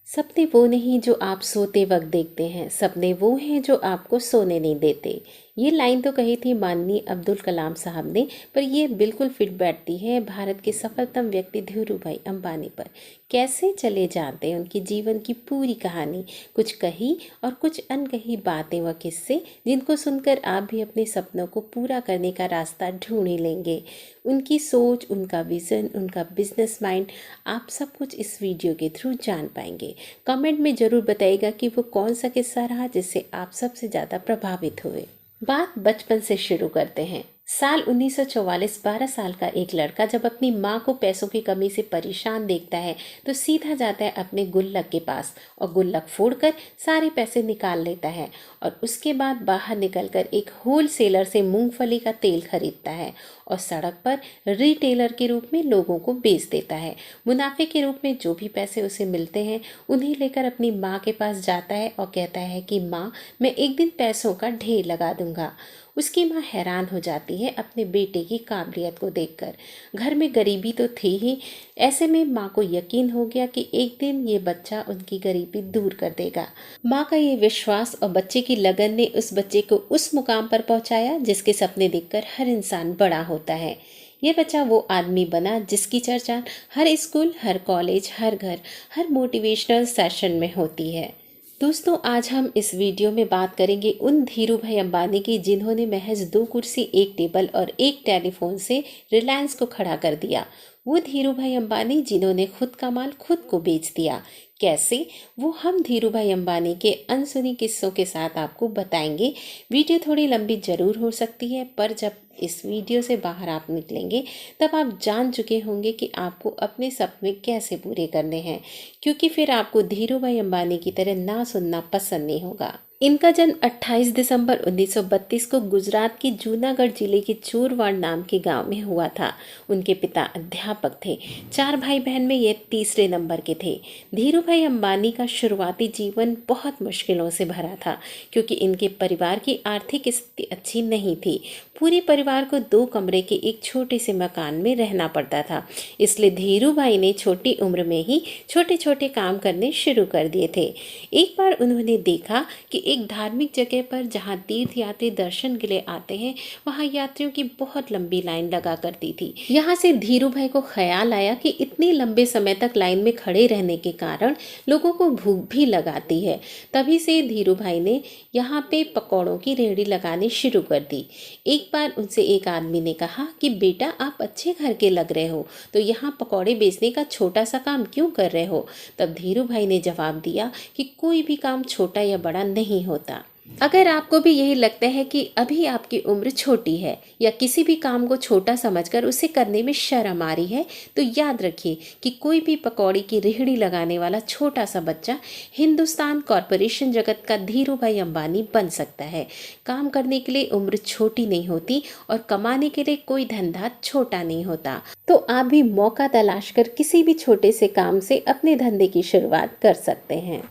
सपने वो नहीं जो आप सोते वक्त देखते हैं, सपने वो हैं जो आपको सोने नहीं देते। ये लाइन तो कही थी माननीय अब्दुल कलाम साहब ने, पर ये बिल्कुल फिट बैठती है भारत के सफलतम व्यक्ति धीरूभाई अंबानी पर। कैसे चले जाते हैं उनकी जीवन की पूरी कहानी, कुछ कही और कुछ अनकही बातें व किस्से जिनको सुनकर आप भी अपने सपनों को पूरा करने का रास्ता ढूंढ ही लेंगे। उनकी सोच, उनका विज़न, उनका बिजनेस माइंड, आप सब कुछ इस वीडियो के थ्रू जान पाएंगे। कमेंट में ज़रूर बताइएगा कि वो कौन सा किस्सा रहा जिससे आप सबसे ज़्यादा प्रभावित हुए। बात बचपन से शुरू करते हैं। साल 1944, 12 साल का एक लड़का जब अपनी माँ को पैसों की कमी से परेशान देखता है तो सीधा जाता है अपने गुल्लक के पास और गुल्लक फोड़कर सारे पैसे निकाल लेता है और उसके बाद बाहर निकलकर एक होलसेलर से मूंगफली का तेल खरीदता है और सड़क पर रिटेलर के रूप में लोगों को बेच देता है। मुनाफे के रूप में जो भी पैसे उसे मिलते हैं उन्हें लेकर अपनी माँ के पास जाता है और कहता है कि माँ, मैं एक दिन पैसों का ढेर लगा दूंगा। उसकी माँ हैरान हो जाती है अपने बेटे की काबिलियत को देखकर। घर में गरीबी तो थी ही, ऐसे में माँ को यकीन हो गया कि एक दिन ये बच्चा उनकी गरीबी दूर कर देगा। माँ का ये विश्वास और बच्चे की लगन ने उस बच्चे को उस मुकाम पर पहुँचाया जिसके सपने देखकर हर इंसान बड़ा होता है। ये बच्चा वो आदमी बना जिसकी चर्चा हर स्कूल, हर कॉलेज, हर घर, हर मोटिवेशनल सेशन में होती है। दोस्तों, आज हम इस वीडियो में बात करेंगे उन धीरूभाई अंबानी की जिन्होंने महज 2 कुर्सी, 1 टेबल और 1 टेलीफोन से रिलायंस को खड़ा कर दिया। वो धीरूभाई अंबानी जिन्होंने खुद का माल खुद को बेच दिया। कैसे, वो हम धीरूभाई अंबानी के अनसुनी किस्सों के साथ आपको बताएंगे। वीडियो थोड़ी लंबी जरूर हो सकती है, पर जब इस वीडियो से बाहर आप निकलेंगे तब आप जान चुके होंगे कि आपको अपने सपने कैसे पूरे करने हैं, क्योंकि फिर आपको धीरूभाई अंबानी की तरह ना सुनना पसंद नहीं होगा। इनका जन्म 28 दिसंबर 1932 को गुजरात के जूनागढ़ जिले के चोरवाड़ नाम के गांव में हुआ था। उनके पिता अध्यापक थे। 4 भाई बहन में ये तीसरे नंबर के थे। धीरूभाई अंबानी का शुरुआती जीवन बहुत मुश्किलों से भरा था, क्योंकि इनके परिवार की आर्थिक स्थिति अच्छी नहीं थी। पूरे परिवार को 2 कमरे के एक छोटे से मकान में रहना पड़ता था, इसलिए धीरूभाई ने छोटी उम्र में ही छोटे छोटे काम करने शुरू कर दिए थे। एक बार उन्होंने देखा कि एक धार्मिक जगह पर जहां तीर्थयात्री दर्शन के लिए आते हैं, वहां यात्रियों की बहुत लंबी लाइन लगा करती थी। यहाँ से धीरूभाई को ख्याल आया कि इतने लंबे समय तक लाइन में खड़े रहने के कारण लोगों को भूख भी लगाती है। तभी से धीरूभाई ने यहाँ पे पकौड़ों की रेहड़ी लगानी शुरू कर दी। एक बार उनसे एक आदमी ने कहा कि बेटा, आप अच्छे घर के लग रहे हो, तो यहाँ पकौड़े बेचने का छोटा सा काम क्यों कर रहे हो? तब धीरूभाई ने जवाब दिया कि कोई भी काम छोटा या बड़ा नहीं होता। अगर आपको भी यही लगता है कि अभी आपकी उम्र छोटी है या किसी भी काम को छोटा समझकर उसे करने में शर्म आ रही है, तो याद रखिए कि कोई भी पकौड़ी की रेहड़ी लगाने वाला छोटा सा बच्चा हिंदुस्तान कॉरपोरेशन जगत का धीरूभाई अंबानी बन सकता है। काम करने के लिए उम्र छोटी नहीं होती और कमाने के लिए कोई धंधा छोटा नहीं होता। तो आप भी मौका तलाश कर किसी भी छोटे से काम से अपने धंधे की शुरुआत कर सकते हैं।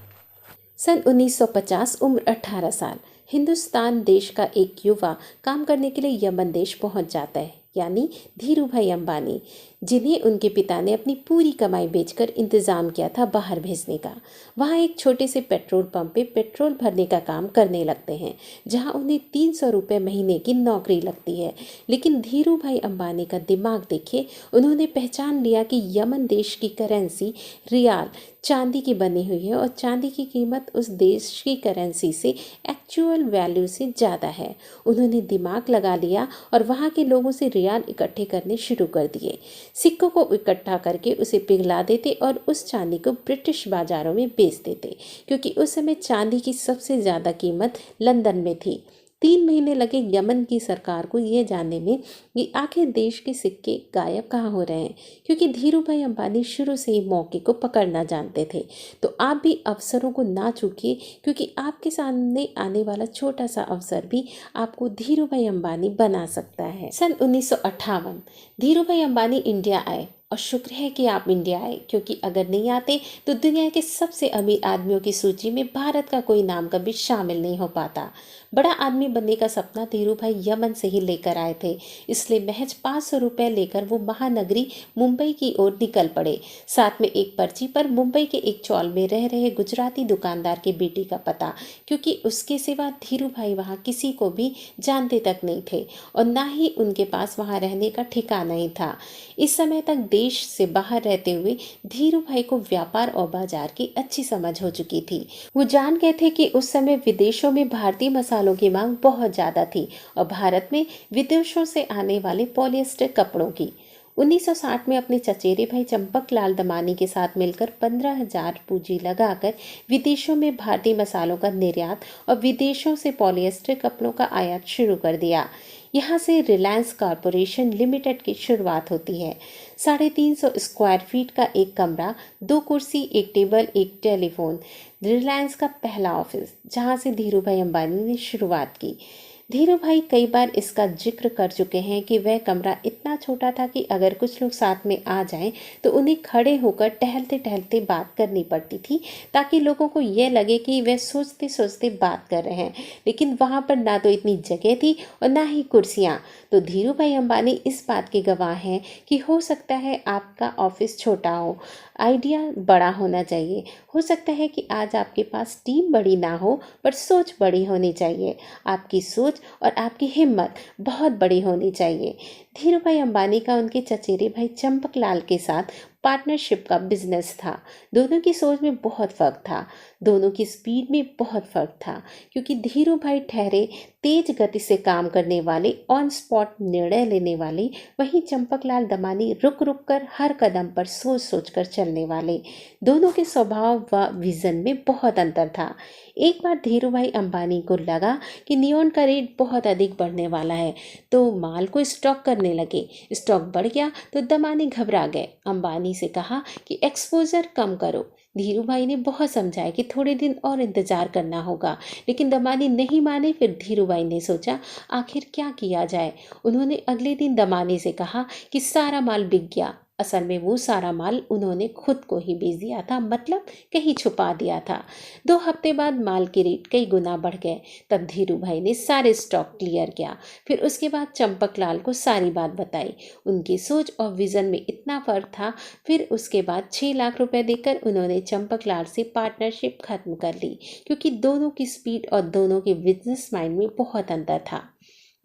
सन 1950, उम्र 18 साल। हिंदुस्तान देश का एक युवा काम करने के लिए यमन देश पहुंच जाता है, यानी धीरूभाई अंबानी, जिन्हें उनके पिता ने अपनी पूरी कमाई बेचकर इंतज़ाम किया था बाहर भेजने का। वहाँ एक छोटे से पेट्रोल पंप पे पेट्रोल भरने का काम करने लगते हैं, जहाँ उन्हें 300 रुपये महीने की नौकरी लगती है। लेकिन धीरूभाई अंबानी का दिमाग देखिए, उन्होंने पहचान लिया कि यमन देश की करेंसी रियाल चांदी की बनी हुई है और चांदी की कीमत उस देश की करेंसी से एक्चुअल वैल्यू से ज़्यादा है। उन्होंने दिमाग लगा लिया और वहाँ के लोगों से रियाल इकट्ठे करने शुरू कर दिए। सिक्कों को इकट्ठा करके उसे पिघला देते और उस चांदी को ब्रिटिश बाज़ारों में बेच देते, क्योंकि उस समय चांदी की सबसे ज़्यादा कीमत लंदन में थी। 3 महीने लगे यमन की सरकार को ये जानने में कि आखिर देश के सिक्के गायब कहाँ हो रहे हैं, क्योंकि धीरूभाई अंबानी शुरू से ही मौके को पकड़ना जानते थे। तो आप भी अवसरों को ना चूकिए, क्योंकि आपके सामने आने वाला छोटा सा अवसर भी आपको धीरूभाई अंबानी बना सकता है। सन 1958 धीरूभाई अंबानी इंडिया आए। और शुक्र है कि आप इंडिया आए, क्योंकि अगर नहीं आते तो दुनिया के सबसे अमीर आदमियों की सूची में भारत का कोई नाम कभी शामिल नहीं हो पाता। बड़ा आदमी बनने का सपना धीरू भाई यमन से ही लेकर आए थे, इसलिए महज 500 रुपये लेकर वो महानगरी मुंबई की ओर निकल पड़े। साथ में एक पर्ची पर मुंबई के एक चौल में रह रहे गुजराती दुकानदार के बेटी का पता, क्योंकि उसके सिवा धीरू भाई वहाँ किसी को भी जानते तक नहीं थे और ना ही उनके पास वहाँ रहने का ठिकाना ही था। इस समय तक देश से बाहर रहते हुए धीरू भाई को व्यापार और बाजार की अच्छी समझ हो चुकी थी। वो जान गए थे कि उस समय विदेशों में भारतीय मसालों की मांग बहुत ज़्यादा थी और भारत में विदेशों से आने वाले पॉलिएस्टर कपड़ों की। 1960 में अपने चचेरे भाई चंपकलाल दमानी के साथ मिलकर 15,000 पूंजी लगाकर विदेशों में भारतीय मसालों का निर्यात और विदेशों से पॉलिएस्टर कपड़ों का आयात शुरू कर दिया। यहाँ से रिलायंस कॉरपोरेशन लिमिटेड की शुरुआत होती है। 350 स्क्वायर फीट का एक कमरा, 2 कुर्सी, एक टेबल, एक टेलीफोन, रिलायंस का पहला ऑफिस, जहाँ से धीरू भाई अंबानी ने शुरुआत की। धीरू भाई कई बार इसका जिक्र कर चुके हैं कि वह कमरा इतना छोटा था कि अगर कुछ लोग साथ में आ जाएं तो उन्हें खड़े होकर टहलते टहलते बात करनी पड़ती थी, ताकि लोगों को यह लगे कि वह सोचते सोचते बात कर रहे हैं। लेकिन वहाँ पर ना तो इतनी जगह थी और ना ही कुर्सियाँ। तो धीरू भाई अंबानी इस बात के गवाह हैं कि हो सकता है आपका ऑफिस छोटा हो, आइडिया बड़ा होना चाहिए। हो सकता है कि आज आपके पास टीम बड़ी ना हो, पर सोच बड़ी होनी चाहिए। आपकी सोच और आपकी हिम्मत बहुत बड़ी होनी चाहिए। धीरू भाई अंबानी का उनके चचेरे भाई चंपकलाल के साथ पार्टनरशिप का बिजनेस था। दोनों की सोच में बहुत फ़र्क था, दोनों की स्पीड में बहुत फ़र्क था, क्योंकि धीरू भाई ठहरे तेज गति से काम करने वाले, ऑन स्पॉट निर्णय लेने वाले, वहीं चंपकलाल दमानी रुक रुक कर हर कदम पर सोच सोच कर चलने वाले। दोनों के स्वभाव व विज़न में बहुत अंतर था। एक बार धीरू भाई अंबानी को लगा कि नियॉन का रेट बहुत अधिक बढ़ने वाला है, तो माल को स्टॉक करने लगे। स्टॉक बढ़ गया तो दमानी घबरा गए। अंबानी से कहा कि एक्सपोजर कम करो। धीरू भाई ने बहुत समझाया कि थोड़े दिन और इंतजार करना होगा, लेकिन दमानी नहीं माने। फिर धीरू भाई ने सोचा आखिर क्या किया जाए। उन्होंने अगले दिन दमानी से कहा कि सारा माल बिक गया। असल में वो सारा माल उन्होंने खुद को ही बेच दिया था, मतलब कहीं छुपा दिया था। 2 हफ्ते बाद माल के रेट कई गुना बढ़ गए। तब धीरू भाई ने सारे स्टॉक क्लियर किया। फिर उसके बाद चंपकलाल को सारी बात बताई। उनकी सोच और विज़न में इतना फ़र्क था। फिर उसके बाद 6 लाख रुपए देकर उन्होंने चंपकलाल से पार्टनरशिप खत्म कर ली, क्योंकि दोनों की स्पीड और दोनों के बिजनेस माइंड में बहुत अंतर था।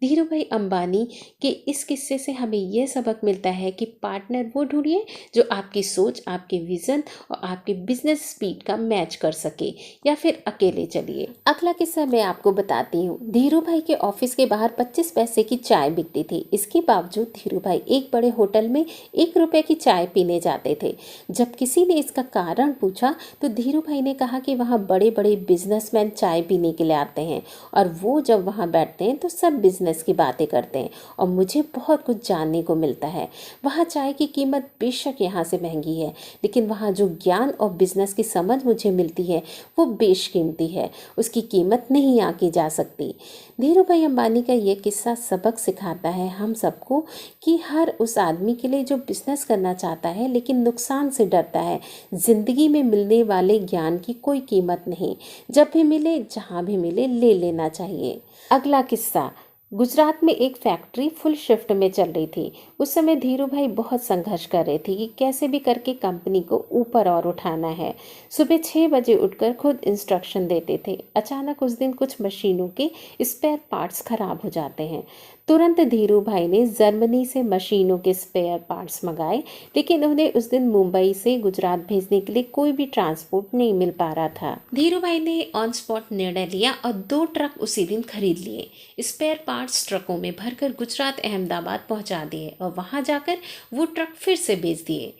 धीरू भाई अंबानी के इस किस्से से हमें यह सबक मिलता है कि पार्टनर वो ढूंढिए जो आपकी सोच, आपके विजन और आपके बिजनेस स्पीड का मैच कर सके, या फिर अकेले चलिए। अगला किस्सा मैं आपको बताती हूँ। धीरू भाई के ऑफिस के बाहर 25 पैसे की चाय बिकती थी। इसके बावजूद धीरू भाई एक बड़े होटल में 1 रुपए की चाय पीने जाते थे। जब किसी ने इसका कारण पूछा तो धीरू भाई ने कहा कि वहाँ बड़े बड़े बिजनेसमैन चाय पीने के लिए आते हैं और वो जब वहाँ बैठते हैं तो सब बिजनेस की बातें करते हैं और मुझे बहुत कुछ जानने को मिलता है। वहाँ चाय की कीमत बेशक यहाँ से महंगी है, लेकिन वहाँ जो ज्ञान और बिजनेस की समझ मुझे मिलती है वो बेशकीमती है, उसकी कीमत नहीं आंकी जा सकती। धीरू भाई अंबानी का ये किस्सा सबक सिखाता है हम सबको कि हर उस आदमी के लिए जो बिजनेस करना चाहता है लेकिन नुकसान से डरता है, जिंदगी में मिलने वाले ज्ञान की कोई कीमत नहीं। जब भी मिले, जहाँ भी मिले, ले लेना चाहिए। अगला किस्सा। गुजरात में एक फैक्ट्री फुल शिफ्ट में चल रही थी। उस समय धीरू भाई बहुत संघर्ष कर रहे थे कि कैसे भी करके कंपनी को ऊपर और उठाना है। सुबह 6 बजे उठकर खुद इंस्ट्रक्शन देते थे। अचानक उस दिन कुछ मशीनों के स्पेयर पार्ट्स खराब हो जाते हैं। तुरंत धीरू भाई ने जर्मनी से मशीनों के स्पेयर पार्ट्स मंगाए, लेकिन उन्हें उस दिन मुंबई से गुजरात भेजने के लिए कोई भी ट्रांसपोर्ट नहीं मिल पा रहा था। धीरू भाई ने ऑन स्पॉट निर्णय लिया और 2 ट्रक उसी दिन खरीद लिए। स्पेयर पार्ट्स ट्रकों में भरकर गुजरात अहमदाबाद पहुंचा दिए और वहां जाकर वो ट्रक फिर से बेच दिए।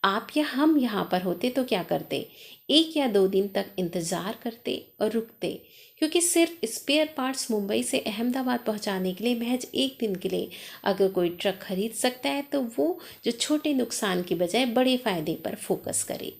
आप या हम यहाँ पर होते तो क्या करते? 1 या 2 दिन तक इंतज़ार करते और रुकते, क्योंकि सिर्फ स्पेयर पार्ट्स मुंबई से अहमदाबाद पहुंचाने के लिए महज 1 दिन के लिए अगर कोई ट्रक खरीद सकता है तो वो जो छोटे नुकसान की बजाय बड़े फ़ायदे पर फोकस करे।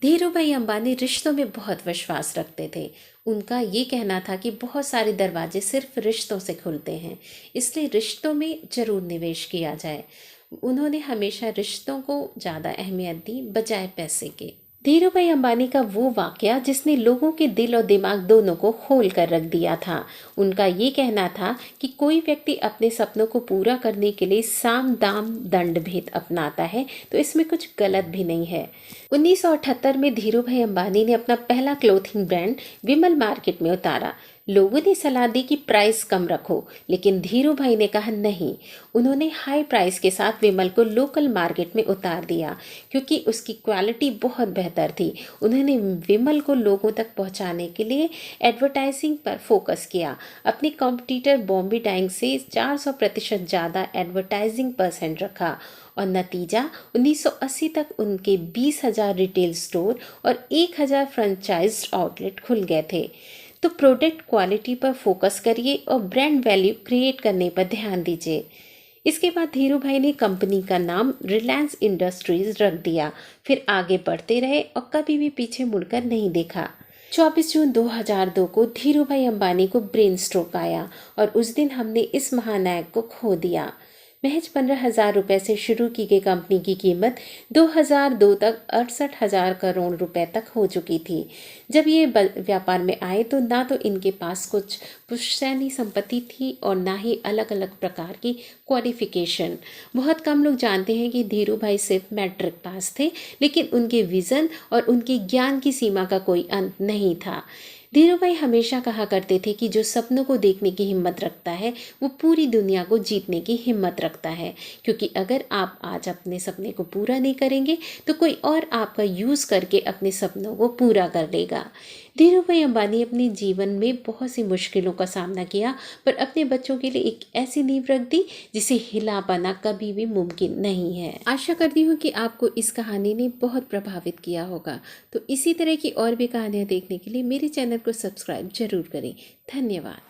धीरू भाई अंबानी रिश्तों में बहुत विश्वास रखते थे। उनका ये कहना था कि बहुत सारे दरवाजे सिर्फ रिश्तों से खुलते हैं, इसलिए रिश्तों में जरूर निवेश किया जाए। उन्होंने हमेशा रिश्तों को ज़्यादा अहमियत दी बजाय पैसे के। धीरूभाई अंबानी का वो वाकया जिसने लोगों के दिल और दिमाग दोनों को खोल कर रख दिया था। उनका ये कहना था कि कोई व्यक्ति अपने सपनों को पूरा करने के लिए साम दाम दंड भेद अपनाता है तो इसमें कुछ गलत भी नहीं है। 1978 में धीरूभाई अंबानी ने अपना पहला क्लोथिंग ब्रांड विमल मार्केट में उतारा। लोगों ने सलाह दी कि प्राइस कम रखो, लेकिन धीरूभाई ने कहा नहीं। उन्होंने हाई प्राइस के साथ विमल को लोकल मार्केट में उतार दिया क्योंकि उसकी क्वालिटी बहुत बेहतर थी। उन्होंने विमल को लोगों तक पहुंचाने के लिए एडवर्टाइजिंग पर फोकस किया। अपने कॉम्पिटिटर बॉम्बे डाइंग से 400% ज़्यादा एडवर्टाइजिंग परसेंट रखा और नतीजा 1980 तक उनके 20,000 रिटेल स्टोर और 1,000 फ्रेंचाइज आउटलेट खुल गए थे। तो प्रोडक्ट क्वालिटी पर फोकस करिए और ब्रांड वैल्यू क्रिएट करने पर ध्यान दीजिए। इसके बाद धीरूभाई ने कंपनी का नाम रिलायंस इंडस्ट्रीज रख दिया, फिर आगे बढ़ते रहे और कभी भी पीछे मुड़कर नहीं देखा। 24 जून 2002 को धीरूभाई अंबानी को ब्रेन स्ट्रोक आया और उस दिन हमने इस महानायक को खो दिया। महज 15,000 रुपये से शुरू की गई कंपनी की कीमत 2002 तक 68,000 करोड़ रुपए तक हो चुकी थी। जब ये व्यापार में आए तो ना तो इनके पास कुछ पुश्तैनी संपत्ति थी और ना ही अलग अलग प्रकार की क्वालिफिकेशन। बहुत कम लोग जानते हैं कि धीरूभाई सिर्फ मैट्रिक पास थे, लेकिन उनके विज़न और उनके ज्ञान की सीमा का कोई अंत नहीं था। धीरूभाई हमेशा कहा करते थे कि जो सपनों को देखने की हिम्मत रखता है वो पूरी दुनिया को जीतने की हिम्मत रखता है, क्योंकि अगर आप आज अपने सपने को पूरा नहीं करेंगे तो कोई और आपका यूज़ करके अपने सपनों को पूरा कर लेगा। धीरूभाई अंबानी अपने जीवन में बहुत सी मुश्किलों का सामना किया, पर अपने बच्चों के लिए एक ऐसी नींव रख दी जिसे हिला पाना कभी भी मुमकिन नहीं है। आशा करती हूँ कि आपको इस कहानी ने बहुत प्रभावित किया होगा। तो इसी तरह की और भी कहानियाँ देखने के लिए मेरे चैनल को सब्सक्राइब जरूर करें। धन्यवाद।